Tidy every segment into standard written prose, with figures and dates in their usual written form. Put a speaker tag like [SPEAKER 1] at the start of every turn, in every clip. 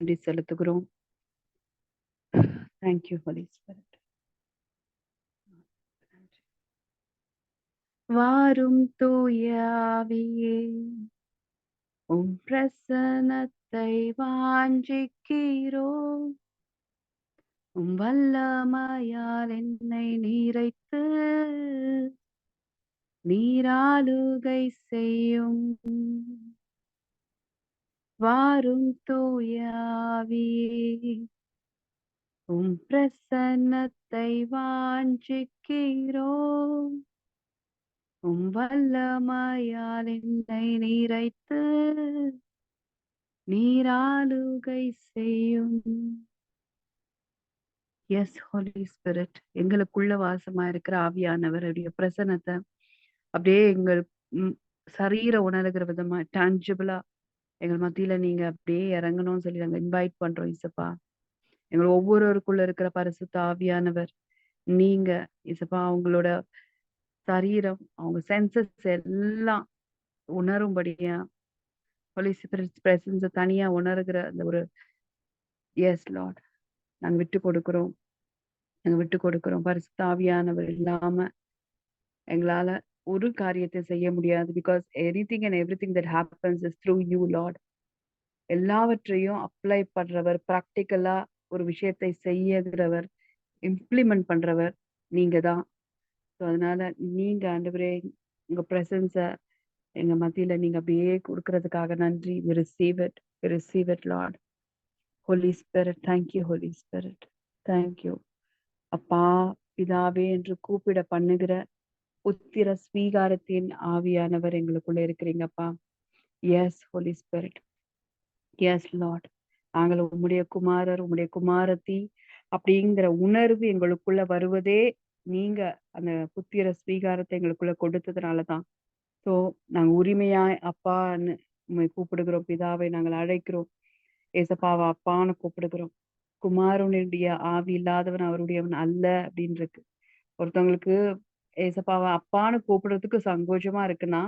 [SPEAKER 1] நன்றி செலுத்துகிறோம். Thank you Holi spirit. வாரும் தூய ஆவியே, உம் பிரசன்னத்தை வாஞ்சிக்கிறோம். உம் வல்லமையால் என்னை நீரைத்து நீராளுகை செய்யும். வாரும் தூய ஆவியே, உம் பிரசன்னத்தை வாஞ்சிக்கிறோம். உம் வல்லமையால் என்னை நீரைத்து நீராளுகை செய்யும். எஸ் ஹோலி ஸ்பிரிட், எங்களுக்குள்ள வாசமா இருக்கிற ஆவியானவருடைய பிரசன்னத்தை அப்படியே எங்கள் சரீர உணர்கிற விதமா டான்ஜிபிளா எங்கள் மத்தியில நீங்க அப்படியே இறங்கணும்னு சொல்லி நாங்க இன்வைட் பண்றோம் இசப்பா. எங்கள் ஒவ்வொருவருக்குள்ள இருக்கிற பரிசுத்த ஆவியானவர் நீங்க இசப்பா அவங்களோட சரீரம், அவங்க சென்சஸ் எல்லாம் உணரும்படியா ஹோலி ஸ்பிரிட் பிரசன்ஸ தனியா உணர்கிற அந்த ஒரு எஸ் லார்ட் நாங்க விட்டு கொடுக்கிறோம். பரிசுத்த ஆவியானவர் இல்லாம எங்களால ஒரு காரியத்தை செய்ய முடியாது. Because anything and everything that happens is through you Lord. எல்லாவற்றையும் அப்ளை பண்றவர், ப்ராக்டிக்கலா ஒரு விஷயத்தை செய்யறவர், இம்ப்ளிமெண்ட் பண்றவர் நீங்க தான். ஸோ அதனால நீங்க ஆண்டவரே உங்க பிரசன்ஸ எங்க மத்தியில நீங்க அப்படியே கொடுக்கறதுக்காக நன்றி. we receive it Lord. Holy Spirit, thank you Holy Spirit, thank you. அப்பா பிதாவே என்று கூப்பிட பண்ணுகிற புத்திர ஸ்வீகாரத்தின் ஆவியானவர் எங்களுக்குள்ள இருக்கிறீங்கப்பா. Yes Holi Spirit, yes Lord. நாங்கள் உம்முடைய குமாரர், உம்முடைய குமாரத்தி அப்படிங்கிற உணர்வு எங்களுக்குள்ள வருவதே நீங்க அந்த புத்திர ஸ்வீகாரத்தை எங்களுக்குள்ள கொடுத்ததுனாலதான். ஸோ நாங்க உரிமையாய் அப்பான்னு உண்மை கூப்பிடுகிறோம். பிதாவை நாங்கள் அழைக்கிறோம். ஏசப்பாவை அப்பான்னு கூப்பிடுகிறோம். குமாரனுடைய ஆவி இல்லாதவன் அவருடையவன் அல்ல அப்படின்னு இருக்கு. ஒருத்தவங்களுக்கு ஏசப்பாவை அப்பான்னு கூப்பிடுறதுக்கு சங்கோஜமா இருக்குன்னா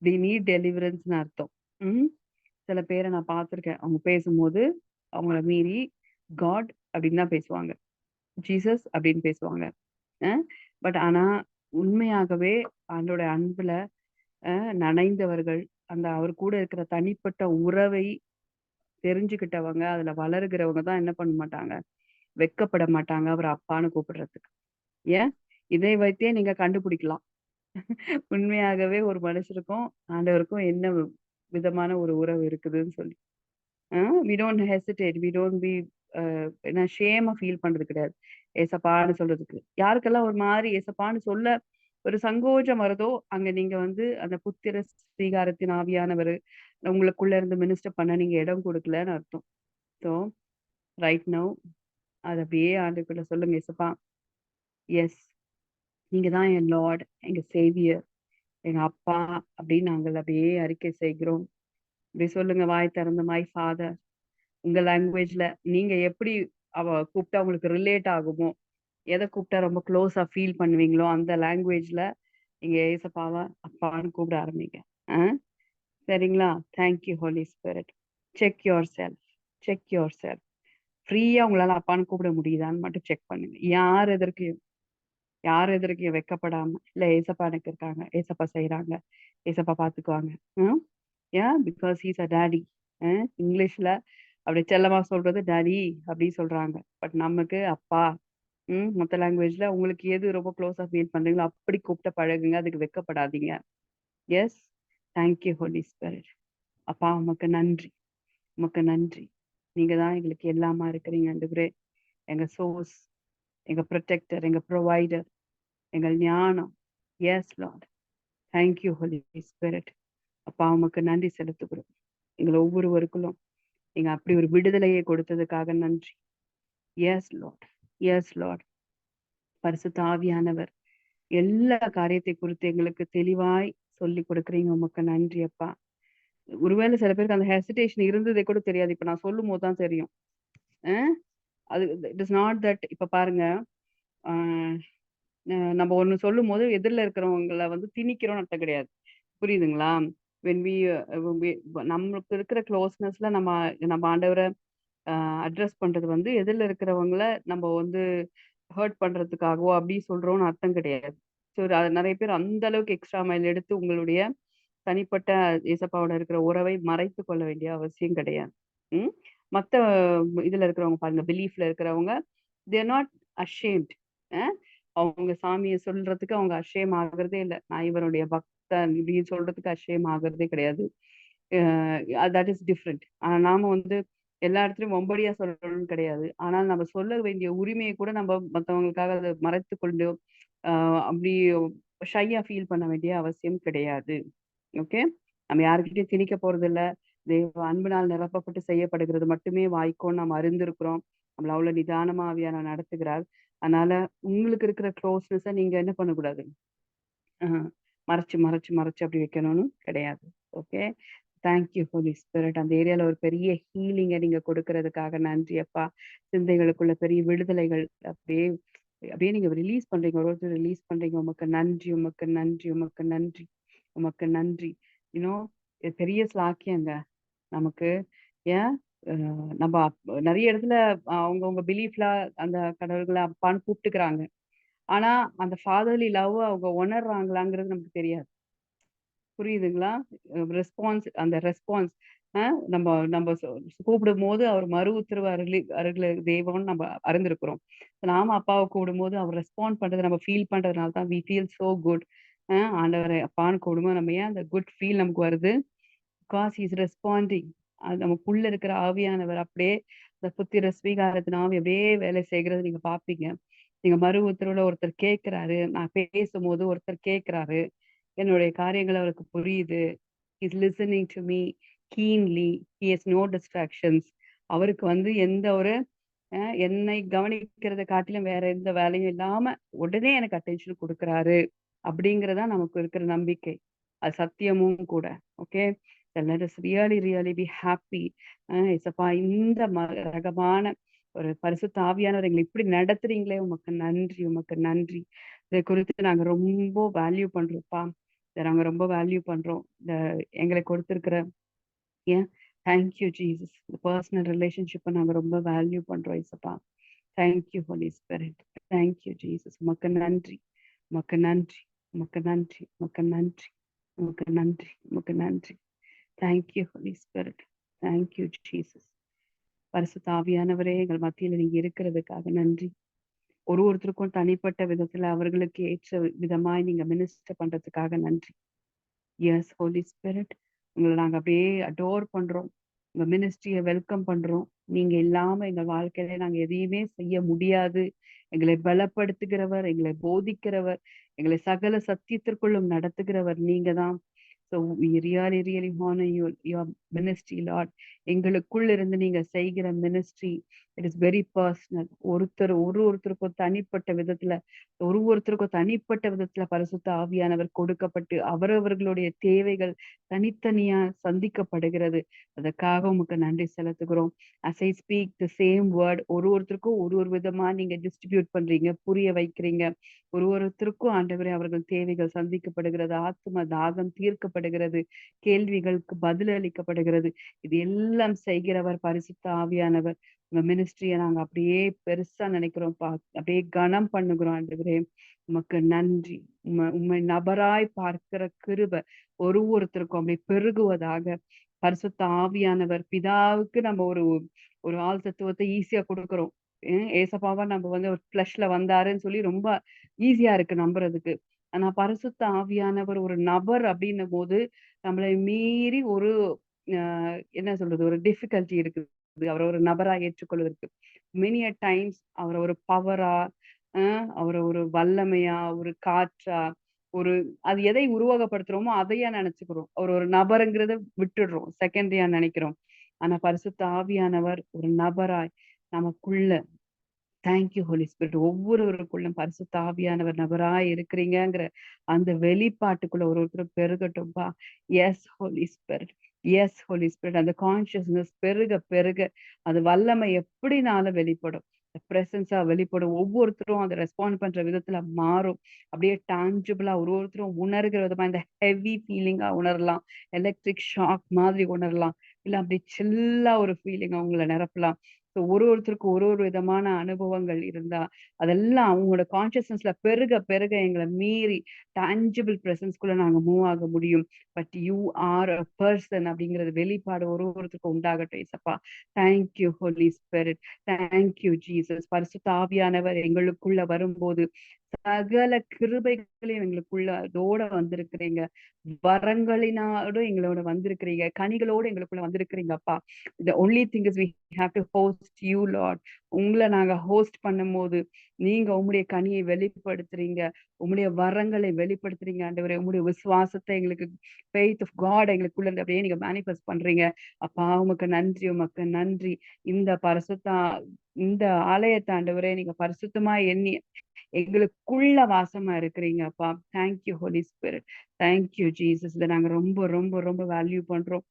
[SPEAKER 1] தி நீட் டெலிவரன்ஸ்னு அர்த்தம். சில பேரை நான் பார்த்திருக்கேன். அவங்க பேசும்போது அவங்கள மீறி காட் அப்படின்னு தான் பேசுவாங்க, ஜீசஸ் அப்படின்னு பேசுவாங்க. பட் ஆனா உண்மையாகவே ஆண்டோட அன்புல நனைந்தவர்கள், அந்த அவர் கூட இருக்கிற தனிப்பட்ட உறவை தெரிஞ்சுக்கிட்டவங்க, அதுல வளருகிறவங்க தான் என்ன பண்ண மாட்டாங்க, வெட்கப்பட மாட்டாங்க அவர் அப்பான்னு கூப்பிடுறதுக்கு. ஏன் இதை வைத்தே நீங்க கண்டுபிடிக்கலாம் உண்மையாகவே ஒரு மனுஷருக்கும் ஆண்டவருக்கும் என்ன விதமான ஒரு உறவு இருக்குதுன்னு சொல்லி. we don't hesitate, we don't be shame feel பண்றது கிடையாது ஏசப்பான்னு சொல்றதுக்கு. யாருக்கெல்லாம் ஒரு மாதிரி ஏசப்பான்னு சொல்ல ஒரு சங்கோஜம் வருதோ அங்க நீங்க அந்த புத்திர ஸ்வீகாரத்தின் ஆவியானவர் உங்களுக்குள்ள இருந்து மினிஸ்டர் பண்ண நீங்க இடம் கொடுக்கலன்னு அர்த்தம். ஸோ ரைட் நவ் அது அப்படியே ஆண்டுக்குள்ள சொல்லுங்க, ஏசப்பா எஸ் நீங்க தான் என் லார்ட், எங்க சேவியர், எங்க அப்பா அப்படின்னு நாங்கள் அப்படியே அறிக்கை செய்கிறோம். அப்படி சொல்லுங்க வாய் திறந்த மை ஃபாதர். உங்க லாங்குவேஜ்ல நீங்க எப்படி அவ கூப்பிட்டா உங்களுக்கு ரிலேட் ஆகுமோ, எதை கூப்பிட்டா ரொம்ப க்ளோஸா ஃபீல் பண்ணுவீங்களோ அந்த லாங்குவேஜ்ல நீங்க ஏசப்பாவா அப்பான்னு கூப்பிட ஆரம்பிங்க. சரிங்களா? Thank you Holi spirit. Check yourself, check yourself. ஃப்ரீயா உங்களால அப்பான்னு கூப்பிட முடியுதான்னு மட்டும் செக் பண்ணுங்க. யார் எதற்கையும் வெக்கப்படாம, இல்ல ஏசப்பா எனக்கு இருக்காங்க, ஏசப்பா செய்யறாங்க, ஏசப்பா பாத்துக்குவாங்க. Because he's a daddy. இங்கிலீஷ்ல அப்படி செல்லமா சொல்றது டாடி அப்படி சொல்றாங்க. பட் நமக்கு அப்பா. மற்ற லாங்குவேஜ்ல உங்களுக்கு எது ரொம்ப க்ளோஸா ஃபீல் பண்றீங்களோ அப்படி கூப்பிட்ட பழகுங்க, அதுக்கு வெக்கப்படாதீங்க. Yes, thank you Holi spirit. அப்பா உமக்கு நன்றி, உமக்கு நன்றி. நீங்க தான் எங்களுக்கு எல்லாமா இருக்கிறீங்க ஆண்டவரே. எங்க சோர்ஸ், எங்க ப்ரொடெக்டர், எங்க ப்ரொவைடர், எங்கள் ஞானம். Yes lord, thank you Holi spirit. அப்பா உமக்கு நன்றி செலுத்துகிறோம். எங்களை ஒவ்வொருவருக்குள்ளும் நீங்க அப்படி ஒரு விடுதலையை கொடுத்ததுக்காக நன்றி. Yes lord, yes lord. பரிசுத்த ஆவியானவர் எல்லா காரியத்தை குறித்து எங்களுக்கு தெளிவாய் சொல்லி கொடுக்குறீங்க. உமக்கு நன்றி அப்பா. ஒருவேளை சில பேருக்கு அந்த ஹெசிடேஷன் இருந்ததே கூட தெரியாது. இப்ப நான் சொல்லும் போதுதான் தெரியும். அது இட் இஸ் நாட் தட். இப்ப பாருங்க, நம்ம ஒண்ணு சொல்லும் போது எதிரில் இருக்கிறவங்களை திணிக்கிறோம்னு அர்த்தம் கிடையாது. புரியுதுங்களா? when we நம்மளுக்கு இருக்கிற க்ளோஸ்னஸ்ல நம்ம ஆண்டவரை அட்ரஸ் பண்றது வந்து எதிர்ல இருக்கிறவங்கள நம்ம வந்து ஹர்ட் பண்றதுக்காகவோ அப்படி சொல்றோம்னு அர்த்தம் கிடையாது. ஸோ நெறைய பேர் அந்த அளவுக்கு எக்ஸ்ட்ரா மைல் எடுத்து உங்களுடைய தனிப்பட்ட ஏசப்பாவோட இருக்கிற உறவை மறைத்துக் கொள்ள வேண்டிய அவசியம் கிடையாது. ம். மத்த இதுல இருக்கிறவங்க பாருங்க, பிலீஃப்ல இருக்கிறவங்க, தே ஆர் நாட் அஷேம்ட். அ அவங்க சாமிய சொல்றதுக்கு அவங்க அஷேம் ஆகுறதே இல்ல. நான் இவருடைய பக்தன் இப்படின்னு சொல்றதுக்கு அஷேம் ஆகுறதே கிடையாது. That is different. ஆனா நாம வந்து எல்லா இடத்துலயும் வம்படியா சொல்லணும்னு கிடையாது. ஆனால் நம்ம சொல்ல வேண்டிய உரிமைய கூட நம்ம மத்தவங்களுக்காக அத மறைத்துக் கொண்டு, அ அப்படி ஷையா ஃபீல் பண்ண வேண்டிய அவசியம் கிடையாது. ஓகே. நம்ம யார்கிட்டயும் திணிக்க போறதில்ல. தேவ அன்பினால் நிரப்பப்பட்டு செய்யப்படுகிறது மட்டுமே வாய்க்கும்னு நம்ம அறிந்திருக்கிறோம். நம்மள அவ்வளோ நிதானமா ஆவியானவர் நடத்துகிறார். அதனால உங்களுக்கு இருக்கிற க்ளோஸ்னஸ நீங்க என்ன பண்ணக்கூடாது? அ மறைச்சு, மறைச்சு, மறைச்சு அப்படி வைக்கணும்னு கிடையாது. Okay. Thank you Holi spirit. அந்த ஏரியால ஒரு பெரிய ஹீலிங்க நீங்க கொடுக்கறதுக்காக நன்றி அப்பா. சிந்தைகளுக்குள்ள பெரிய விடுதலைகள் அப்படியே அப்படியே நீங்க ரிலீஸ் பண்றீங்க. ஒரு ஒருத்தர் ரிலீஸ் பண்றீங்க. உமக்கு நன்றி, உமக்கு நன்றி, உமக்கு நன்றி, உமக்கு நன்றி. யூனோ பெரிய ஸ்லாக்கியங்க நமக்கு. ஏன் நம்ம நெறைய இடத்துல அவங்கவங்க பிலீஃப்ல அந்த கடவுள்கள அப்பான்னு கூப்பிட்டுக்கிறாங்க. ஆனா அந்த ஃபாதர்லி லவ் அவங்க உணர்றாங்களாங்கிறது நமக்கு தெரியாது. புரியுதுங்களா? அந்த ரெஸ்பான்ஸ் அ நம்ம நம்ம கூப்பிடும்போது அவர் மறு உத்தரவு அருளு தெய்வம்னு நம்ம அறிந்திருக்கிறோம். நாம அப்பாவ கூப்பிடும்போது அவர் ரெஸ்பாண்ட் பண்றத நம்ம ஃபீல் பண்றதுனால தான் வி ஃபீல் சோ குட். ஆண்டவரே அப்பான்னு கூப்பிடும்போது நம்ம ஏன் அந்த குட் ஃபீல் நமக்கு வருது? Because he is responding. அது நமக்குள்ள இருக்கிற ஆவியானவர் அப்படியே இந்த புத்திர ஸ்வீகாரத்தின் ஆவி அப்படியே வேலை செய்கிறத நீங்க பார்ப்பீங்க. நீங்க மறு உத்தரவுல ஒருத்தர் கேட்கிறாரு. நான் பேசும்போது ஒருத்தர் கேட்கிறாரு. என்னுடைய காரியங்கள் அவருக்கு புரியுது. Is listening to me keenly. He has no distractions. அவருக்கு வந்து எந்த ஒரு என்னை கவனிக்கிறத காட்டிலும் வேற எந்த வேலையும் இல்லாம உடனே எனக்கு அட்டென்ஷன் குடுக்குறாரு. அப்படிங்கிறது தான் நமக்கு இருக்கிற நம்பிக்கை. அது சத்தியமும் கூட. Okay. Let us really really B happy. ஏசப்பா இந்த ரகமான ஒரு பரிசுத்த ஆவியானவர் எங்கள இப்படி நடத்துறீங்களே உமக்கு நன்றி, உமக்கு நன்றி. இதை குறித்து நாங்க ரொம்ப வேல்யூ பண்றோம்ப்பா. இத நாங்க ரொம்ப வேல்யூ பண்றோம். இந்த எங்களுக்கு கொடுத்திருக்கிற ஏன் தேங்க் யூ ஜீசஸ். இந்த பர்சனல் ரிலேஷன்ஷிப்ப நாங்க ரொம்ப வேல்யூ பண்றோம் ஏசப்பா. Thank you Holi spirit. Thank you Jesus. உமக்கு நன்றி, உமக்கு நன்றி, உமக்கு நன்றி, உமக்கு நன்றி, உமக்கு நன்றி, உமக்கு நன்றி. Thank you Holi spirit. Thank you Jesus. பரிசுத்த ஆவியானவரே எங்கள் மத்தியில நீங்க இருக்கிறதுக்காக நன்றி. ஒருத்தருக்கும் தனிப்பட்ட விதத்துல அவர்களுக்கு ஏற்ற விதமாய் நீங்க மினிஸ்டர் பண்றதுக்காக நன்றி. Yes Holi spirit. உங்கள நாங்க அப்படியே அடோர் பண்றோம். உங்க மினிஸ்ட்ரிய வெல்கம் பண்றோம். நீங்க இல்லாம எங்க வாழ்க்கையில நாங்க எதையுமே செய்ய முடியாது. எங்களை பலப்படுத்துகிறவர், எங்களை போதிக்கிறவர், எங்களை சகல சத்தியத்திற்குள்ளும் நடத்துகிறவர் நீங்க தான். So we really really honour your ministry lord. எங்களுக்குள்ள இருந்து நீங்க செய்கிற ministry it is very personal. ஒருத்தருக்கும் தனிப்பட்ட விதத்துல ஒருத்தருக்கும் தனிப்பட்ட விதத்துல பரிசுத்த ஆவியானவர் கொடுக்கப்பட்டு அவரவர்களுடைய தேவைகள் தனித்தனியா சந்திக்கப்படுகிறது. அதற்காக உமக்கு நன்றி செலுத்துகிறோம். as I speak the same word ஒருத்தருக்கும் ஒரு விதமா நீங்க டிஸ்ட்ரிபியூட் பண்றீங்க, புரிய வைக்கிறீங்க. ஒருத்தருக்கும் ஆண்டவரே அவர்கள் தேவைகள் சந்திக்கப்படுகிறது. ஆத்தும தாகம் தீர்க்கப்படுகிறது. கேள்விகளுக்கு பதில் அளிக்கப்படுகிறது. இது எல்லாம் செய்கிறவர் பரிசுத்த ஆவியானவர். உங்க மினிஸ்ட்ரிய நாங்க அப்படியே பெருசா நினைக்கிறோம்ப்பா. அப்படியே கனம் பண்ணுகிறோம் ஆண்டவரே. உமக்கு நன்றி. உம்மை நபராய் பார்க்கிற கிருபை ஒருத்தருக்கும் அப்படி பெருகுவதாக. பரிசுத்த ஆவியானவர் பிதாவுக்கு நம்ம ஒரு ஒரு ஆள் தத்துவத்தை ஈஸியா கொடுக்கிறோம். ஏசப்பாவா நம்ம வந்து ஒரு ஃபிளஷ்ல வந்தாருன்னு சொல்லி ரொம்ப ஈஸியா இருக்கு நம்புறதுக்கு. ஆனா பரிசுத்த ஆவியானவர் ஒரு நபர் அப்படின்னும் போது நம்மளை மீறி ஒரு என்ன சொல்றது ஒரு டிஃபிகல்ட்டி இருக்குது. அவரை ஒரு நபரா ஏற்றுக்கொள்வதற்கு. மெனி அ டைம்ஸ் அவரை ஒரு பவரா, அவரை ஒரு வல்லமையா, ஒரு காற்றா, ஒரு அது எதை உருவகப்படுத்துறோமோ அதையா நினைச்சுக்கிறோம். அவர் ஒரு நபருங்கிறத விட்டுடுறோம். செகண்டரியா நினைக்கிறோம். ஆனா பரிசுத்த ஆவியானவர் ஒரு நபராய் நமக்குள்ள தேங்க் யூ ஹோலி ஸ்பிரிட். ஒவ்வொருவருக்குள்ளும் பரிசுத்த ஆவியானவர் நபராய் இருக்கிறீங்கங்கிற அந்த வெளிப்பாட்டுக்குள்ள ஒருத்தர் பெருகட்டும்பா. Yes Holi Spirit. Yes Holi spirit. அந்த கான்ஷியஸ்னஸ் பெருக பெருக அது வல்லமை எப்படினாலும் வெளிப்படும். பிரசன்ஸா வெளிப்படும். ஒவ்வொருத்தரும் அதை ரெஸ்பாண்ட் பண்ற விதத்துல மாறும். அப்படியே டான்ஜிபிளா ஒருத்தரும் உணர்கிற விதமா இந்த ஹெவி ஃபீலிங்கா உணரலாம். எலக்ட்ரிக் ஷாக் மாதிரி உணரலாம். இல்ல அப்படி சில்லா ஒரு ஃபீலிங் அவங்கள நிரப்பலாம். ஸோ ஒருத்தருக்கும் ஒரு விதமான அனுபவங்கள் இருந்தா, அதெல்லாம் அவங்களோட கான்ஷியஸ்னஸ்ல பெருக பெருக எங்கள மீறி டான்ஜிபிள் பிரசன்ஸ்குள்ள நாங்க மூவ் ஆக முடியும். But you are a person அப்படிங்கிறது வெளிப்பாடு ஒருத்தருக்கும் உண்டாகட்டும் ஏசப்பா. Thank you Holi spirit. Thank you Jesus. பரிசுத்த ஆவியானவர் எங்களுக்குள்ள வரும்போது சகல கிருபைகளையும் எங்களுக்குள்ள அதோட வந்திருக்கிறீங்க. வரங்களினாலும் எங்களோட வந்திருக்கிறீங்க. கனிகளோடு எங்களுக்குள்ள வந்திருக்கிறீங்க அப்பா. The only thing is we have to host you Lord. உங்கள நாங்க ஹோஸ்ட் பண்ணும்போது நீங்க உம்முடைய கனியை வெளிப்படுத்துறீங்க. உம்முடைய வரங்களை வெளிப்படுத்துறீங்க ஆண்டவரே. உம்முடைய விசுவாசத்தை எங்களுக்கு faith of God எங்களுக்குள்ள இருந்து அப்படியே நீங்க மேனிஃபெஸ்ட் பண்றீங்க. அப்பா உமக்கு நன்றி, உமக்கு நன்றி. இந்த இந்த ஆலயத்தை ஆண்டவரே நீங்க பரிசுத்தமா எண்ணி எங்களுக்குள்ள வாசமா இருக்கிறீங்க அப்பா. Thank you Holi spirit. Thank you Jesus. இதை நாங்க ரொம்ப ரொம்ப ரொம்ப வேல்யூ பண்றோம்.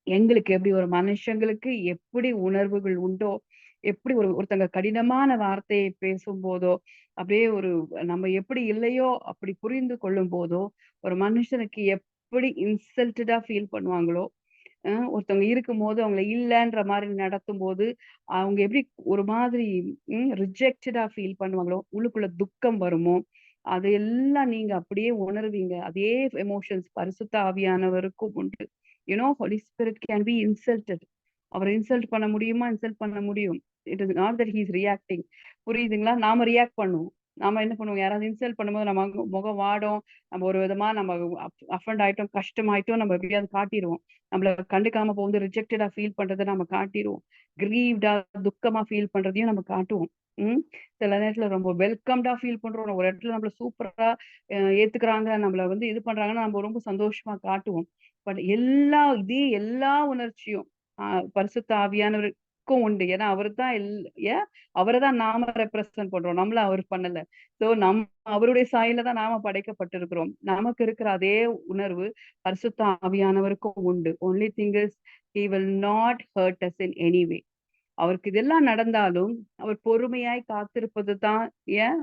[SPEAKER 1] எங்களுக்கு எப்படி ஒரு மனுஷங்களுக்கு எப்படி உணர்வுகள் உண்டோ, எப்படி ஒருத்தங்க கடினமான வார்த்தையை பேசும் போதோ, அப்படியே நம்ம எப்படி இல்லையோ அப்படி புரிந்து கொள்ளும் போதோ, ஒரு மனுஷனுக்கு எப்படி இன்சல்ட்டடா ஃபீல் பண்ணுவாங்களோ, ஒருத்தவங்க இருக்கும்போது அவங்கள இல்லன்ற மாதிரி நடத்தும் போது அவங்க எப்படி ஒரு மாதிரி ரிஜெக்டடா ஃபீல் பண்ணுவாங்களோ, உள்ளுக்குள்ள துக்கம் வருமோ, அது எல்லாம் நீங்க அப்படியே உணர்வீங்க. அதே எமோஷன்ஸ் பரிசுத்த ஆவியானவருக்கும் உண்டு. Holy spirit can be insulted. அவரை இன்சல்ட் பண்ண முடியுமா? இன்சல்ட் பண்ண முடியும். It is not that he is reacting. புரியுதுங்களா? நாம ரியாக்ட் பண்ணுவோம். நாம என்ன பண்ணுவோம்? யாராவது இன்சல்ட் பண்ணும்போது நம்ம முகம் வாடும். நம்ம ஒரு விதமா நம்ம அஃபண்ட் ஆயிட்டோம், கஷ்டமாயிட்டோம், நம்ம எப்படியாவது காட்டிடுவோம். நம்மள கண்டுக்காம போகும்போது ரிஜெக்டடா ஃபீல் பண்றதை நம்ம காட்டிடுவோம். கிரீவ்டா துக்கமா ஃபீல் பண்றதையும் நம்ம காட்டுவோம். சில நேரத்துல ரொம்ப வெல்கம்டா ஃபீல் பண்றோம். ஒரு இடத்துல நம்மள சூப்பரா ஏத்துக்கிறாங்க, நம்மள இது பண்றாங்கன்னா நம்ம ரொம்ப சந்தோஷமா காட்டுவோம். பட் எல்லா உணர்ச்சியும் பரிசுத்த ஆவியானவருக்கும் உண்டு. ஏன்னா அவரை தான் நாம ரெப்ரசன்ட் பண்றோம். நம்மள அவர் பண்ணல. சோ அவருடைய சாயல தான் நாம படைக்கப்பட்டிருக்கிறோம். நமக்கு இருக்கிற அதே உணர்வு பரிசுத்த ஆவியானவருக்கும் உண்டு. Only thing is he will not hurt us in any way. அவருக்கு இதெல்லாம் நடந்தாலும் அவர் பொறுமையாய் காத்திருப்பது தான்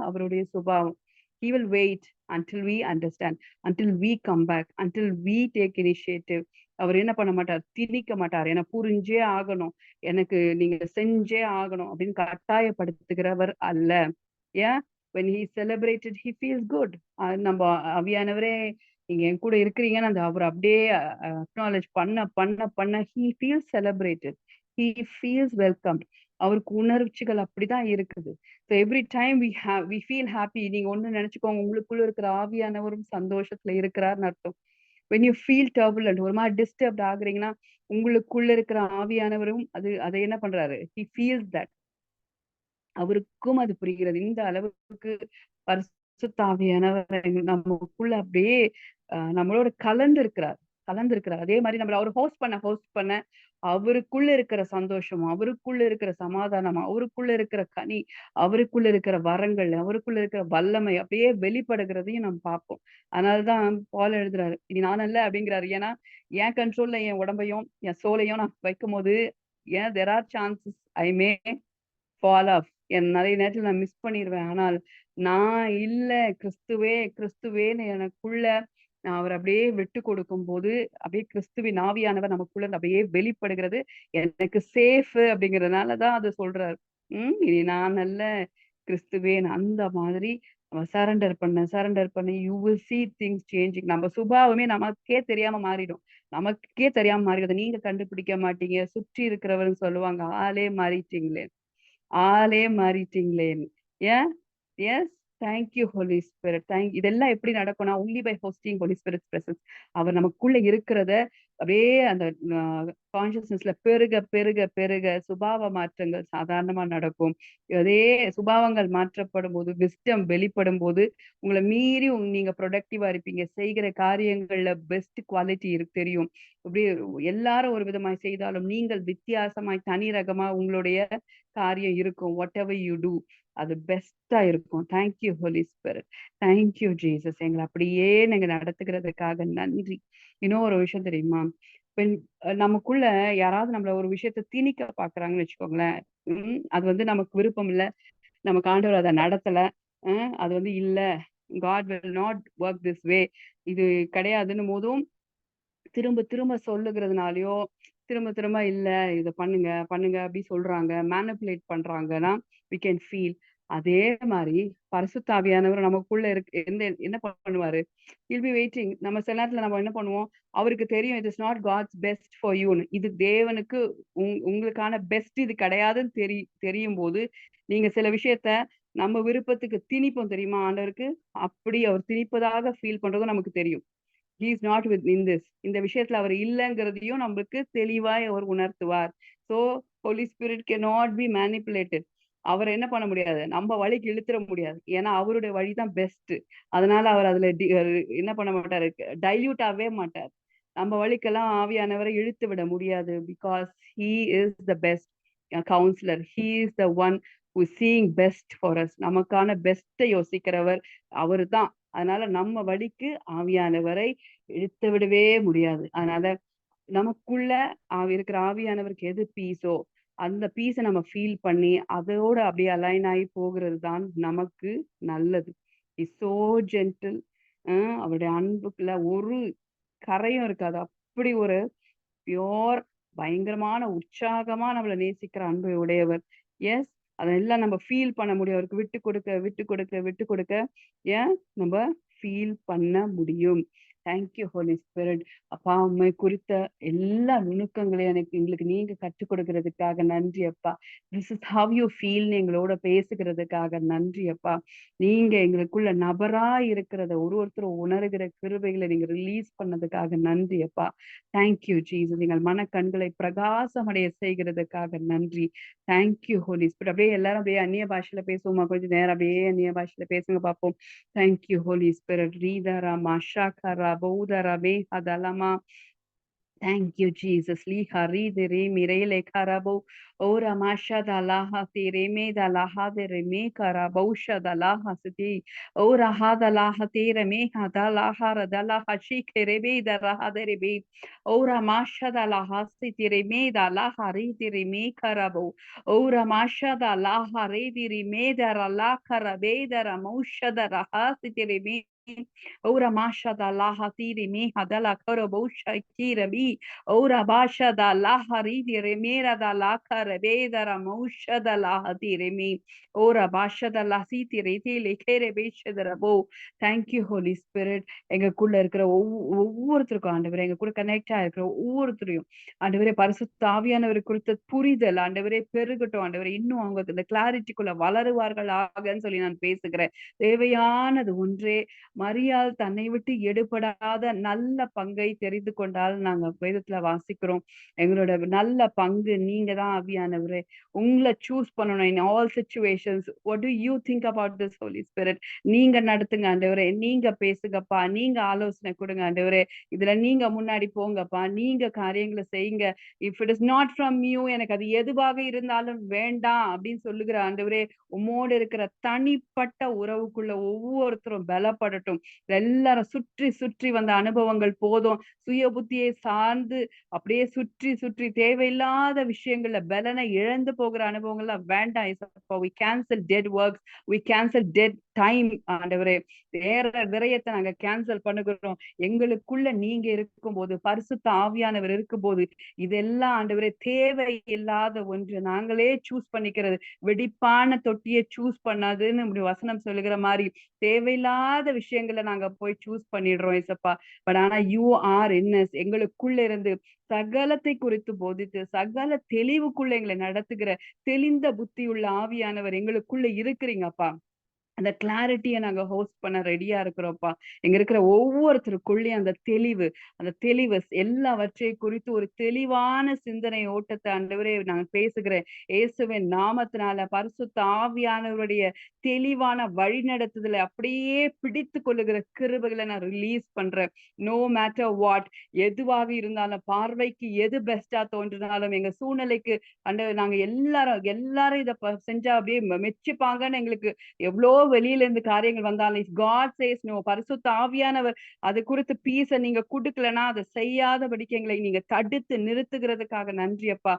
[SPEAKER 1] அவருடைய சுபாவம். He will wait until we understand, until we come back, until we take initiative. அவர் என்ன பண்ண மாட்டார்? திணிக்க மாட்டார். எனக்கு புரிஞ்சே ஆகணும், எனக்கு நீங்க செஞ்சே ஆகணும் அப்படின்னு கட்டாயப்படுத்துகிறவர் அல்ல. ஏன்? when he celebrated he feels good. நம்ம அவியானவரே நீங்க என் கூட இருக்கிறீங்கன்னு அவர் அப்படியே அக்னாலேஜ் பண்ண பண்ண பண்ண he feels celebrated. he feels welcomed. அவருக்கு உணர்ச்சிகள் அப்படிதான் இருக்குது. so every time we feel happy. நீங்க ஒண்ணு நினைச்சுக்கோங்க, உங்களுக்குள்ள இருக்கிற ஆவியானவரும் சந்தோஷத்துல இருக்கிறார்னு அர்த்தம். when you feel turbulent, ஒரு மாதிரி டிஸ்டர்ப்ட் ஆகுறீங்கன்னா உங்களுக்குள்ள இருக்கிற ஆவியானவரும் அதை என்ன பண்றாரு? he feels that. அவருக்கும் அது புரிகிறது. இந்த அளவுக்கு பரிசுத்த ஆவியானவர் நமக்குள்ள அப்படியே நம்மளோட கலந்து இருக்கிறார். அதே மாதிரி நம்மள அவர் ஹோஸ்ட் பண்ண அவருக்குள்ள இருக்கிற சந்தோஷம், அவருக்குள்ள இருக்கிற சமாதானம், அவருக்குள்ள இருக்கிற கனி, அவருக்குள்ள இருக்கிற வரங்கள், அவருக்குள்ள இருக்கிற வல்லமை அப்படியே வெளிப்படுகிறதையும் நம்ம பார்ப்போம். அதனாலதான் பால் எழுதுறாரு, இனி நான் அல்ல அப்படிங்கிறாரு. ஏன்னா என் கண்ட்ரோல்ல என் உடம்பையும் என் சோலையும் நான் வைக்கும் போது there are chances I may fall off. நிறைய நேரத்துல நான் மிஸ் பண்ணிடுவேன். ஆனால் நான் இல்ல, கிறிஸ்துவேன்னு எனக்குள்ள நான் அவர் அப்படியே விட்டு கொடுக்கும் போது அப்படியே கிறிஸ்துவின் ஆவியானவர் நமக்குள்ள அப்படியே வெளிப்படுகிறது. எனக்கு சேஃப் அப்படிங்கறதுனாலதான் அது சொல்றாரு. இனி நான் அல்ல, கிறிஸ்துவேன். அந்த மாதிரி நம்ம சரண்டர் பண்ண you will see things changing. நம்ம சுபாவமே நமக்கே தெரியாம மாறிடும். நீங்க கண்டுபிடிக்க மாட்டீங்க. சுற்றி இருக்கிறவர்னு சொல்லுவாங்க, ஆளே மாறிட்டீங்களேன்னு. ஏன்? எஸ். Thank you Holi Spirit. இதெல்லாம் எப்படி நடக்கும்னா only by hosting Holy Spirit presence. அவர் நமக்குள்ள இருக்கிறத அப்படியே அந்த கான்சியஸ்னஸ்ல பெருக பெருக பெருக சுபாவ மாற்றங்கள் சாதாரணமா நடக்கும். அதே சுபாவங்கள் மாற்றப்படும் போது, விஸ்டம் வெளிப்படும் போது உங்களை மீறி நீங்க ப்ரொடக்டிவா இருப்பீங்க. செய்கிற காரியங்கள்ல பெஸ்ட் குவாலிட்டி தெரியும். அப்படியே எல்லாரும் ஒரு விதமாய் செய்தாலும் நீங்கள் வித்தியாசமாய் தனி ரகமா உங்களுடைய காரியம் இருக்கும். வாட் எவர் யூ டூ அது பெஸ்டா இருக்கும். Thank you Holi spirit. Thank you Jesus. எங்களை அப்படியே நீங்க நடத்துகிறதுக்காக நன்றி. இன்னொரு விஷயம் தெரியுமா? நமக்குள்ள யாராவது நம்மள ஒரு விஷயத்த திணிக்க பாக்குறாங்கன்னு வச்சுக்கோங்களேன். அது நமக்கு விருப்பம் இல்ல, நமக்கு ஆண்டவர் அதை நடத்தல, அது இல்ல, God will not work this way, இது கிடையாதுன்னு போதும் திரும்ப திரும்ப சொல்லுகிறதுனாலயோ திரும்ப திரும்ப இல்ல இத பண்ணுங்க பண்ணுங்க அப்படி சொல்றாங்க, மேனிபுலேட் பண்றாங்கன்னா we can feel. அதே மாதிரி பரிசுத்த ஆவியானவர் நமக்குள்ள இருக்கு என்ன பண்ணுவாரு, he'll be waiting. நம்ம சில நேரத்துல நம்ம என்ன பண்ணுவோம், அவருக்கு தெரியும் it is not God's best for you ன்னு. இது தேவனுக்கு உங்களுக்கான பெஸ்ட் இது கிடையாதுன்னு தெரியும் போது நீங்க சில விஷயத்த நம்ம விருப்பத்துக்கு திணிப்போம் தெரியுமா ஆண்டவருக்கு. அப்படி அவர் திணிப்பதாக ஃபீல் பண்றதும் நமக்கு தெரியும். he is not with in this. இந்த விஷயத்துல அவர் இல்லைங்கிறதையும் நம்மளுக்கு தெளிவாய் அவர் உணர்த்துவார். so holy spirit cannot be manipulated. அவர் என்ன பண்ண முடியாது, நம்ம வழிக்கு இழுத்துற முடியாது. ஏன்னா அவருடைய வழிதான் பெஸ்ட். அதனால அவர் அதுல என்ன பண்ண மாட்டாரு, டைல்யூட் ஆகவே மாட்டார். நம்ம வழிக்கெல்லாம் ஆவியானவரை இழுத்து விட முடியாது. Because he is the best counselor. he is the one who is seeing best for us. நமக்கான பெஸ்ட்டை யோசிக்கிறவர் அவரு தான். அதனால நம்ம வழிக்கு ஆவியானவரை இழுத்து விடவே முடியாது. அதனால நமக்குள்ள இருக்கிற ஆவியானவருக்கு எது பீஸோ அந்த பீஸை நம்ம ஃபீல் பண்ணி அதோட அப்படியே அலைன் ஆகி போகிறது தான் நமக்கு நல்லது. Is so gentle. அவருடைய அன்புக்குள்ள ஒரு கரையும் இருக்காது. அப்படி ஒரு பியோர் பயங்கரமான உற்சாகமா நம்மளை நேசிக்கிற அன்பை உடையவர். எஸ், அதெல்லாம் நம்ம ஃபீல் பண்ண முடியும். அவருக்கு விட்டு கொடுக்க விட்டு கொடுக்க விட்டு கொடுக்க ஏன் நம்ம ஃபீல் பண்ண முடியும். Thank you Holi spirit. அப்பா அம்மை குறித்த எல்லா நுணுக்கங்களையும் எங்களுக்கு நீங்க கற்றுக் கொடுக்கறதுக்காக நன்றி அப்பா. திஸ் இஸ் ஹவ் யூ ஃபீல்னு எங்களோட பேசுகிறதுக்காக நன்றி அப்பா. நீங்க எங்களுக்குள்ள நபரா இருக்கிறத ஒருத்தரும் உணர்கிற கிருபைகளை நீங்க ரிலீஸ் பண்ணதுக்காக நன்றி அப்பா. Thank you Jesus. நீங்கள் மனக்கண்களை பிரகாசமடைய செய்கிறதுக்காக நன்றி. Thank you Holi spirit. அப்படியே எல்லாரும் அப்படியே அந்நிய பாஷையில பேசுவோமா, கொஞ்சம் நேரம் அப்படியே அந்நிய பாஷையில பேசுங்க பார்ப்போம். Thank you Holi Spirit. ரீதரா மஷாகரா பௌதரா மேஹதலமா. Thank you, Jesus. Li hari de re mire le karabo. Ora masha da laha te re me da laha de re me karabo sha da laha siti. Ora ha da laha te re me ha da laha ra da laha shik re be da raha de re be. Ora masha da laha siti re me da laha re de re me karabo. Ora masha da laha re de re me da ra la karabe da ra mosha da raha siti re me. Ora masha da laha tiri me hadala karabosha kirabi. Ora basha da laha ridi remera da laka rebeda ramosha da laha tiri me. Ora basha da lasiti reti lekere besha da rabo. Thank you Holy Spirit. எங்களுக்குள்ள இருக்கிற ஒவ்வொருத்தருக்கும் ஆண்டவரே, எங்க கூட connect ஆயிருக்கிற ஒவ்வொருத்தரையும் ஆண்டவரே பரிசுத்த ஆவியானவர் குறித்த புரிதல் ஆண்டவரே பெருகட்டும். ஆண்டவரே இன்னும் அவங்க இந்த கிளாரிட்டிக்குள்ள வளருவார்கள் ஆகன்னு சொல்லி நான் பேசுகிறேன். தேவையானது ஒன்றே, மரியாள் தன்னை விட்டு எடுபடாத நல்ல பங்கை தெரிந்து கொண்டால் நாங்க வேதத்துல வாசிக்கிறோம். எங்களோட நல்ல பங்கு நீங்க தான் ஆவியானவரே. உங்களை சூஸ் பண்ணணும் in all situations. What do you think about this holy spirit? நீங்க நடத்துங்க ஆண்டவரே, நீங்க பேசுங்கப்பா, நீங்க ஆலோசனை கொடுங்க ஆண்டவரே. இதுல நீங்க முன்னாடி போங்கப்பா, நீங்க காரியங்களை செய்யுங்க. If it is not from you, எனக்கு அது எதுவாக இருந்தாலும் வேண்டாம் அப்படின்னு சொல்லுகிற ஆண்டவரே, உம்மோடு இருக்கிற தனிப்பட்ட உறவுக்குள்ள ஒவ்வொருத்தரும் பலப்படட்டும். எல்லாரும் சுற்றி சுற்றி வந்த அனுபவங்கள் போதும். சுய புத்தியை சார்ந்து அப்படியே சுற்றி சுற்றி தேவையில்லாத விஷயங்கள்ல பலனை இழந்து போகிற அனுபவங்கள்லாம் வேண்டாம். we cancel dead works, we cancel dead time ஆண்டவரே. வேற விரயத்தை நாங்க கேன்சல் பண்ணுகிறோம். எங்களுக்குள்ள நீங்க இருக்கும்போது, பரிசுத்த ஆவியானவர் இருக்கும்போது, இதெல்லாம் ஆண்டவரே தேவை இல்லாத ஒன்று. நாங்களே சூஸ் பண்ணிக்கிறது. வெடிப்பான தொட்டியை சூஸ் பண்ணாதுன்னு இப்படி வசனம் சொல்லுகிற மாதிரி தேவையில்லாத விஷயங்களை நாங்க போய் சூஸ் பண்ணிடுறோம் ஏசப்பா. பட் ஆனா யூ ஆர் இன்னஸ், எங்களுக்குள்ள இருந்து சகலத்தை குறித்து போதித்து சகல தெளிவுக்குள்ள எங்களை நடத்துகிற தெளிந்த புத்தியுள்ள ஆவியானவர் எங்களுக்குள்ள இருக்கிறீங்கப்பா. அந்த கிளாரிட்டியை நாங்க ஹோஸ்ட் பண்ண ரெடியா இருக்கிறோம்ப்பா. எங்க இருக்கிற ஒவ்வொருத்தருக்குள்ளேயும் அந்த தெளிவு எல்லாவற்றை குறித்து ஒரு தெளிவான சிந்தனை ஓட்டத்தை ஆண்டவரே நாங்க பேசுகிறேன். இயேசுவின் நாமத்தினால பரிசுத்த ஆவியானவருடைய தெளிவான வழி நடத்துதலை அப்படியே பிடித்து கொள்ளுகிற கிருபைகளை நான் ரிலீஸ் பண்றேன். நோ மேட்டர் வாட், எதுவாக இருந்தாலும், பார்வைக்கு எது பெஸ்டா தோன்றினாலும், எங்க சூழ்நிலைக்கு நாங்க எல்லாரும் இதை செஞ்சா அப்படியே மெச்சிப்பாங்கன்னு எங்களுக்கு எவ்வளோ வெளியில இருந்து காரியங்கள் வந்தாலும் இஃப் காட் சேஸ் நோ, பரிசுத்த ஆவியானவர் அது குறித்து பீஸை நீங்க குடுக்கலன்னா அதை செய்யாதபடிக்கு எங்களை நீங்க தடுத்து நிறுத்துகிறதுக்காக நன்றி அப்பா.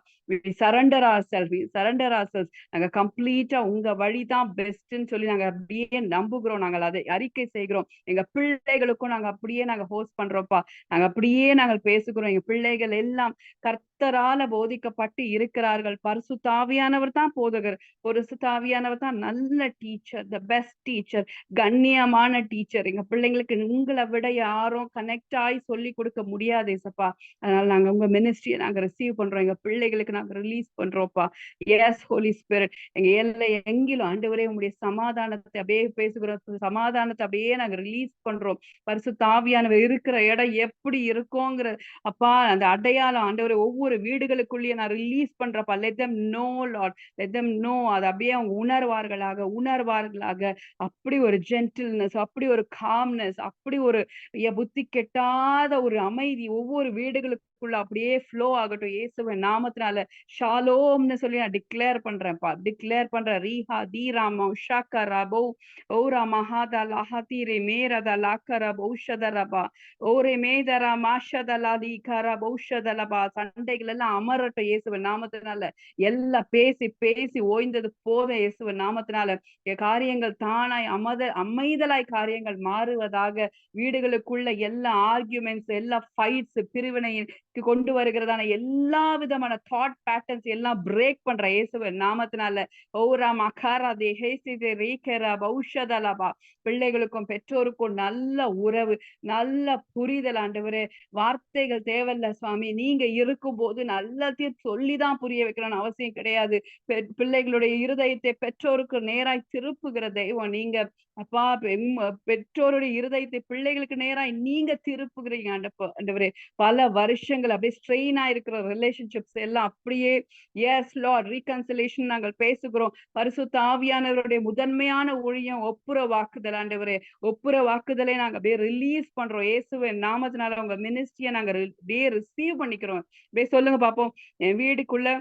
[SPEAKER 1] Surrender ourself, surrender ourself. நாங்க கம்ப்ளீட்டா உங்க வழிதான் பெஸ்ட்ன்னு சொல்லி நாங்க அப்படியே நம்புகிறோம். நாங்கள் அதை அறிக்கை செய்கிறோம். எங்க பிள்ளைகளுக்கும் நாங்க அப்படியே நாங்க ஹோஸ்ட் பண்றோம்ப்பா. நாங்க அப்படியே நாங்கள் பேசுகிறோம். எங்க பிள்ளைகள் எல்லாம் கர்த்தரால போதிக்கப்பட்டு இருக்கிறார்கள். பரிசுத்த ஆவியானவர் தான் போதகர், பரிசுத்த ஆவியானவர் தான் நல்ல டீச்சர், த பெஸ்ட் டீச்சர், கண்ணியமான டீச்சர். எங்க பிள்ளைங்களுக்கு உங்களை விட யாரும் கனெக்ட் ஆகி சொல்லி கொடுக்க முடியாது ஏசப்பா. அதனால நாங்க உங்க மினிஸ்ட்ரியை நாங்க ரிசீவ் பண்றோம். எங்க பிள்ளைகளுக்கு நாங்க ரிலீஸ் பண்றோம்ப்பா. Yes Holi spirit. எங்க எல்லை எங்கிலும் ஆண்டவரே உங்களுடைய சமாதானத்தை அப்படியே பேசுகிறோம். சமாதானத்தை அப்படியே நாங்க ரிலீஸ் பண்றோம். பரிசுத்த ஆவியானவர் இருக்கிற இடம் எப்படி இருக்குங்கிற அப்பா அந்த அடையாளம் ஆண்டவரே ஒவ்வொரு வீடுகளுக்குள்ளேயே நான் ரிலீஸ் பண்றப்பா. Let them know Lord, let them know. அது அப்படியே அவங்க உணர்வார்களாக. அப்படி ஒரு ஜென்டில்னஸ், அப்படி ஒரு காம்னஸ், அப்படி ஒரு புத்தி கெட்டாத ஒரு அமைதி ஒவ்வொரு வீடுகளுக்குள்ள அப்படியே ஃப்ளோ ஆகட்டும் இயேசுவின் நாமத்தினால. ஷாலோம்னு சொல்லி நான் டிக்ளேர் பண்றேன்ப்பா, டிக்ளேர் பண்றேன். ரீஹா தீராமா உஷாக்கரா பௌ ஓரா மகாதா லஹாதீரே மேரதா லாக்கரா பௌஷதரபா ஓரே மேதரா மாஷதலாதி கரா பௌஷதலபா. சண்டைகள் எல்லாம் அமரட்டும் இயேசுவின் நாமத்தினால. எல்லாம் பேசி பேசி ஓய்ந்தது போதும் இயேசுவின் நாமத்தினால. காரியங்கள் தானாய் அமைதலாய் காரியங்கள் மாறுவதாக. வீடுகளுக்குள்ள எல்லா ஆர்கியூமெண்ட்ஸ், எல்லா ஃபைட்ஸ், பிரிவினை கொண்டு வருகிறதான எல்லா விதமான தாட் பேட்டர்ன்ஸ் எல்லாம் பிரேக் பண்ற இயேசுவின் நாமத்தினால. ஓரா மகாரா தேஹேசிதே ரீகரா பௌஷதலபா. பிள்ளைகளுக்கும் பெற்றோருக்கும் நல்ல உறவு, நல்ல புரிதல் ஆண்டவரே. வார்த்தைகள் தேவையில்ல சுவாமி, நீங்க இருக்கும் போது நல்லதையும் சொல்லிதான் புரிய வைக்கணும்னு அவசியம் கிடையாது. பிள்ளைகளுடைய இருதயத்தை பெற்றோருக்கு நேராய் திருப்புகிற தெய்வம் நீங்க அப்பா. பெற்றோருடைய இருதயத்தை பிள்ளைகளுக்கு நேராய் நீங்க திருப்புகிறீங்க ஆண்டவரே. பல வருஷங்கள் அப்படியே ஸ்ட்ரெயின் ஆயிருக்கிற ரிலேஷன்ஷிப்ஸ் எல்லாம் அப்படியே எஸ் லார்ட் ரீகன்சிலேஷன் நாங்கள் பேசுகிறோம். பரிசுத்த ஆவியானவருடைய முதன்மையான ஊழியம் ஒப்புர வாக்குதல் ஆண்டவரே. ஒப்புர வாக்குதலை நாங்க அப்படியே ரிலீஸ் பண்றோம் இயேசுவின் நாமத்தினால. உங்க மினிஸ்ட்ரியை நாங்க அப்படியே ரிசீவ் பண்ணிக்கிறோம். அப்படியே சொல்லுங்க பாப்போம். என் வீடுக்குள்ள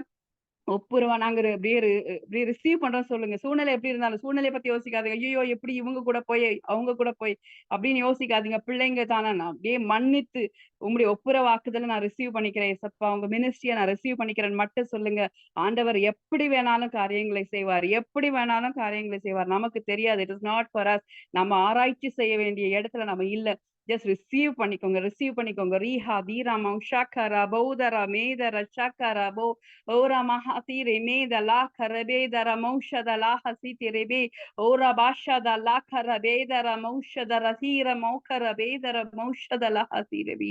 [SPEAKER 1] ஒப்புரவா நாங்க அப்படியே ரிசீவ் பண்றோம் சொல்லுங்க. சூழ்நிலை எப்படி இருந்தாலும் சூழ்நிலையை பத்தி யோசிக்காதீங்க. ஐயோ எப்படி இவங்க கூட போய் அவங்க கூட போய் அப்படின்னு யோசிக்காதீங்க. பிள்ளைங்க தானே, நான் அப்படியே மன்னித்து உங்களுடைய ஒப்புரவாக்குதலை நான் ரிசீவ் பண்ணிக்கிறேன் ஏசப்பா. உங்க மினிஸ்ட்ரியை நான் ரிசீவ் பண்ணிக்கிறேன்னு மட்டும் சொல்லுங்க. ஆண்டவர் எப்படி வேணாலும் காரியங்களை செய்வார், எப்படி வேணாலும் காரியங்களை செய்வார். நமக்கு தெரியாது. It is not for us. நம்ம ஆராய்ச்சி செய்ய வேண்டிய இடத்துல நம்ம இல்ல. ஜஸ்ட் ரிசீவ் பண்ணிக்கோங்க. ரீஹா தீராமா உஷாக்கரா பௌதரா மேதரா சக்கரா போ ஓரா மகாதீரே மேதலா கரபேதர மௌஷதலா ஹசிதிரேபே ஓரா பாஷதலா கரபேதர மௌஷதர தீர மௌகரபேதர மௌஷதலா ஹசிரபி.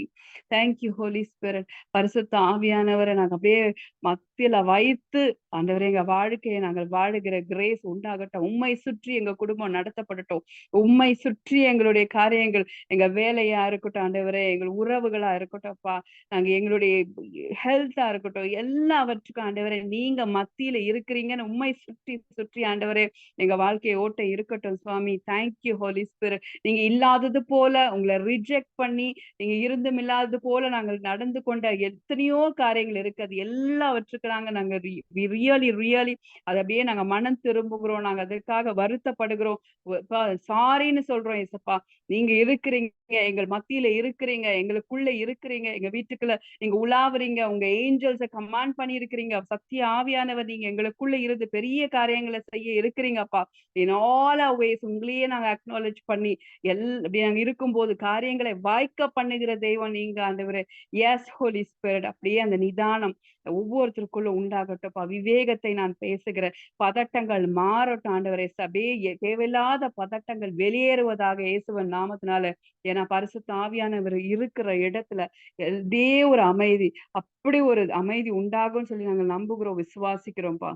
[SPEAKER 1] Thank you Holi spirit. பரிசுத்த ஆவியானவரை நாங்க அப்படியே மத்தியில வைத்து ஆண்டவரே எங்க வாழ்க்கையை நாங்கள் வாழுகிற கிரேஸ் உண்டாகட்டும். உம்மை சுற்றி எங்க குடும்பம் நடத்தப்படட்டும். உம்மை சுற்றி எங்களுடைய காரியங்கள், எங்க வேலையா இருக்கட்டும் ஆண்டவரே, எங்கள் உறவுகளா இருக்கட்டும்ப்பா, நாங்க எங்களுடைய ஹெல்த்தா இருக்கட்டும், எல்லாவற்றுக்கும் ஆண்டவரே நீங்க மத்தியில இருக்கிறீங்கன்னு உம்மை சுற்றி சுற்றி ஆண்டவரே எங்க வாழ்க்கையை ஓட்ட இருக்கட்டும் சுவாமி. Thank you Holi spirit. நீங்க இல்லாதது போல உங்களை ரிஜெக்ட் பண்ணி, நீங்க இருந்தும் இல்லாதது போல நாங்கள் நடந்து கொண்ட எத்தனையோ காரியங்கள் இருக்குது. எல்லாவற்றுக்கு நாங்க ரியலி அதை அப்படியே நாங்க மனம் திரும்புகிறோம். நாங்க அதற்காக வருத்தப்படுகிறோம். சாரின்னு சொல்றோம் ஏசப்பா. நீங்க இருக்கிறீங்க, எங்கள் மத்தியில இருக்கிறீங்க, எங்களுக்குள்ள இருக்கிறீங்க, எங்க வீட்டுக்குள்ள நீங்க உலாவுறீங்க. உங்க ஏஞ்சல்ஸை கமாண்ட் பண்ணி இருக்கிறீங்க. சத்திய ஆவியானவர் நீங்க எங்களுக்குள்ள இருந்து பெரிய காரியங்களை செய்ய இருக்கிறீங்கப்பா. இன் ஆல் ஆர் வேஸ் உங்களையே நாங்க அக்னாலேஜ் பண்ணி அப்படி நாங்க இருக்கும்போது காரியங்களை வாய்க்க பண்ணுகிற தெய்வம் நீங்க ஆண்டவரே. Yes Holi spirit. அப்படியே அந்த நிதானம் ஒவ்வொருத்தருக்குள்ள உண்டாகட்டும்ப்பா. விவேகத்தை நான் பேசுகிறேன். பதட்டங்கள் மாறட்டும் ஆண்டவரே. அப்படியே தேவையில்லாத பதட்டங்கள் வெளியேறுவதாக இயேசுவின் நாமத்தினால. ஏன்னா பரிசுத்த ஆவியானவர் இருக்கிற இடத்துல இதே ஒரு அமைதி, அப்படி ஒரு அமைதி உண்டாகும்னு சொல்லி நாங்க நம்புகிறோம், விசுவாசிக்கிறோம்ப்பா.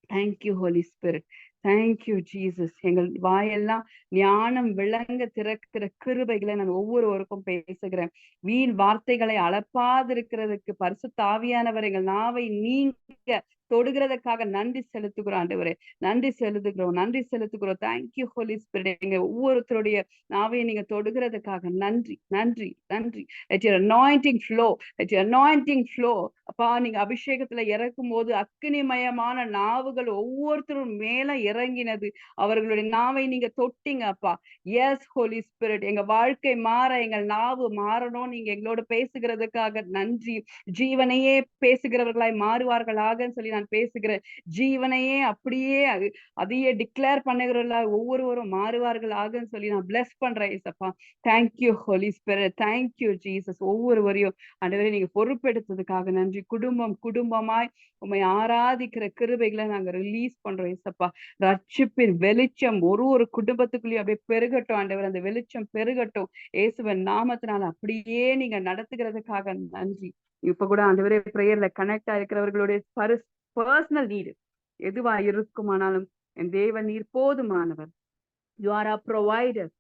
[SPEAKER 1] Thank you Holi spirit. Thank you Jesus. எங்கள் வாயெல்லாம் ஞானம் விளங்க திறக்கிற கிருபைகளை நான் ஒவ்வொருவருக்கும் பேசுகிறேன். வீண் வார்த்தைகளை அளப்பாதிருக்கிறதுக்கு பரிசுத்த ஆவியானவர் எங்கள் நாவை நீங்க தொடுகிறதுக்காக நன்றி செலுத்துகிறோம் ஆண்டவரே. நன்றி செலுத்துகிறோம். Thank you Holi spirit. எங்க ஒவ்வொருத்தருடைய நாவையும் நீங்க தொடுகிறதுக்காக நன்றி, நன்றி, நன்றி. Let your anointing flow, let your anointing flow. அப்பா, நீங்க அபிஷேகத்துல இறக்கும் போது அக்கினிமயமான நாவுகள் ஒவ்வொருத்தரும் மேல இறங்கினது. அவர்களுடைய நாவை நீங்க தொட்டீங்க அப்பா. எஸ் ஹோலி ஸ்பிரிட், எங்க வாழ்க்கை மாற, எங்கள் நாவு மாறணும். நீங்க எங்களோட பேசுகிறதுக்காக நன்றி. ஜீவனையே பேசுகிறவர்களாய் மாறுவார்களாக சொல்லி நான் பேசுகிறேன். ஜீவனையே அப்படியே அதையே டிக்ளேர் பண்ணுகிறவர்களா ஒவ்வொருவரும் மாறுவார்களாக சொல்லி நான் பிளஸ் பண்றேன் ஏசப்பா. Thank you Holi spirit, thank you Jesus. ஒவ்வொருவரையும் ஆண்டவரே நீங்க பொறுப்பெடுத்ததுக்காக நன்றி. குடும்பமாய் உண்மை ஆராதிக்கிற கிருபைகளை நாங்க ரிலீஸ் பண்றோம் ஏசப்பா. ரட்சிப்பின் வெளிச்சம் ஒரு குடும்பத்துக்குள்ளேயும் அப்படியே பெருகட்டும் ஆண்டவர். அந்த வெளிச்சம் பெருகட்டும் இயேசுவின் நாமத்தினால. அப்படியே நீங்க நடத்துகிறதுக்காக நன்றி. இப்ப கூட ஆண்டவரே பிரேயர்ல கனெக்ட் ஆயிருக்கிறவர்களுடைய பர்சனல் நீடு எதுவா இருக்குமானாலும் என் தேவன் நீர் போதுமானவர். You are a provider,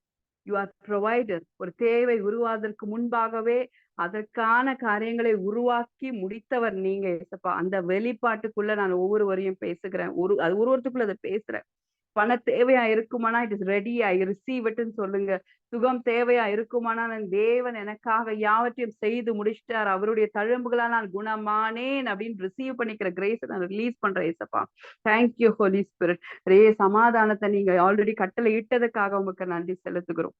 [SPEAKER 1] you are provider. ஒரு தேவை உருவாவதற்கு முன்பாகவே அதற்கான காரியங்களை உருவாக்கி முடித்தவர் நீங்க ஏசப்பா. அந்த வெளிப்பாட்டுக்குள்ள நான் ஒவ்வொருவரையும் பேசுகிறேன். அது ஒருவருக்குள்ள அதை பேசுறேன். பண தேவையா இருக்குமானா it is ready, I receive இட்னு சொல்லுங்க. சுகம் தேவையா இருக்குமானா தேவன் எனக்காக யாவற்றையும் செய்து முடிச்சிட்டார், அவருடைய தழும்புகளா நான் குணமானேன் அப்படின்னு ரிசீவ் பண்ணிக்கிற கிரேஸை நான் ரிலீஸ் பண்றேன் ஏசப்பா. Thank you Holi spirit. சமாதானத்தை நீங்க ஆல்ரெடி கட்டளை இட்டதுக்காக உங்களுக்கு நன்றி செலுத்துகிறோம்.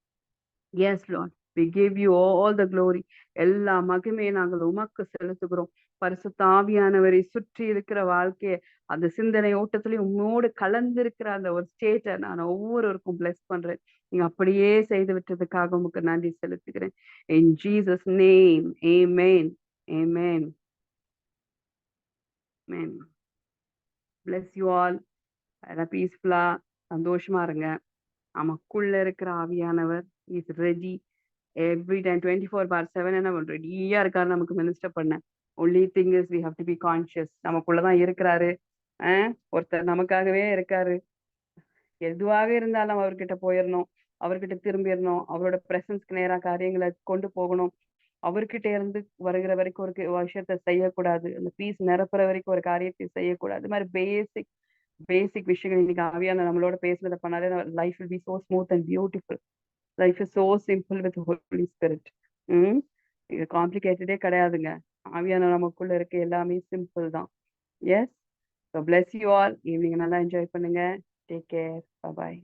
[SPEAKER 1] Yes lord, we give you all the glory. எல்லா மகிமையை நாங்கள் உமக்கு செலுத்துகிறோம். பரிசுத்த ஆவியானவரை சுற்றி இருக்கிற வாழ்க்கையை அந்த சிந்தனை ஓட்டத்திலையும் உம்மோடு கலந்திருக்கிற அந்த ஒரு ஸ்டேட்டை நான் ஒவ்வொருவருக்கும் பிளஸ் பண்றேன். நீங்க அப்படியே செய்து விட்டதுக்காக உங்களுக்கு நன்றி செலுத்துகிறேன். in Jesus name, amen, amen, amen. bless you all. பீஸ்ஃபுல்லா சந்தோஷமா இருங்க. நமக்குள்ள இருக்கிற ஆவியானவர் இஸ் ரெடி every time 24/7 அவன் ரெடியா இருக்காரு நமக்கு மினிஸ்டர் பண்ண. only thing is we have to be conscious. நமக்குள்ளதான் இருக்கிறாரு. ஒருத்தர் நமக்காகவே இருக்காரு. எதுவாக இருந்தாலும் அவர்கிட்ட போயிடணும், அவர்கிட்ட திரும்பிடணும், அவரோட பிரசன்ஸ்க்கு நேரா காரியங்களை கொண்டு போகணும். அவர்கிட்ட இருந்து வருகிற வரைக்கும் ஒரு விஷயத்த செய்யக்கூடாது. அந்த பீஸ் நிரப்புற வரைக்கும் ஒரு காரியத்தை செய்யக்கூடாது. இது மாதிரி பேசிக் விஷயங்கள் இன்னைக்கு ஆவியான நம்மளோட பேசுறதை பண்ணாலே life will be so smooth and beautiful. Life is so simple with Holy Spirit. இது காம்ப்ளிகேட்டடே கிடையாதுங்க. ஆவியான நமக்குள்ள இருக்க எல்லாமே சிம்பிள் தான். Yes, so bless you all. Evening நல்லா என்ஜாய் பண்ணுங்க. Take care. பை பாய்.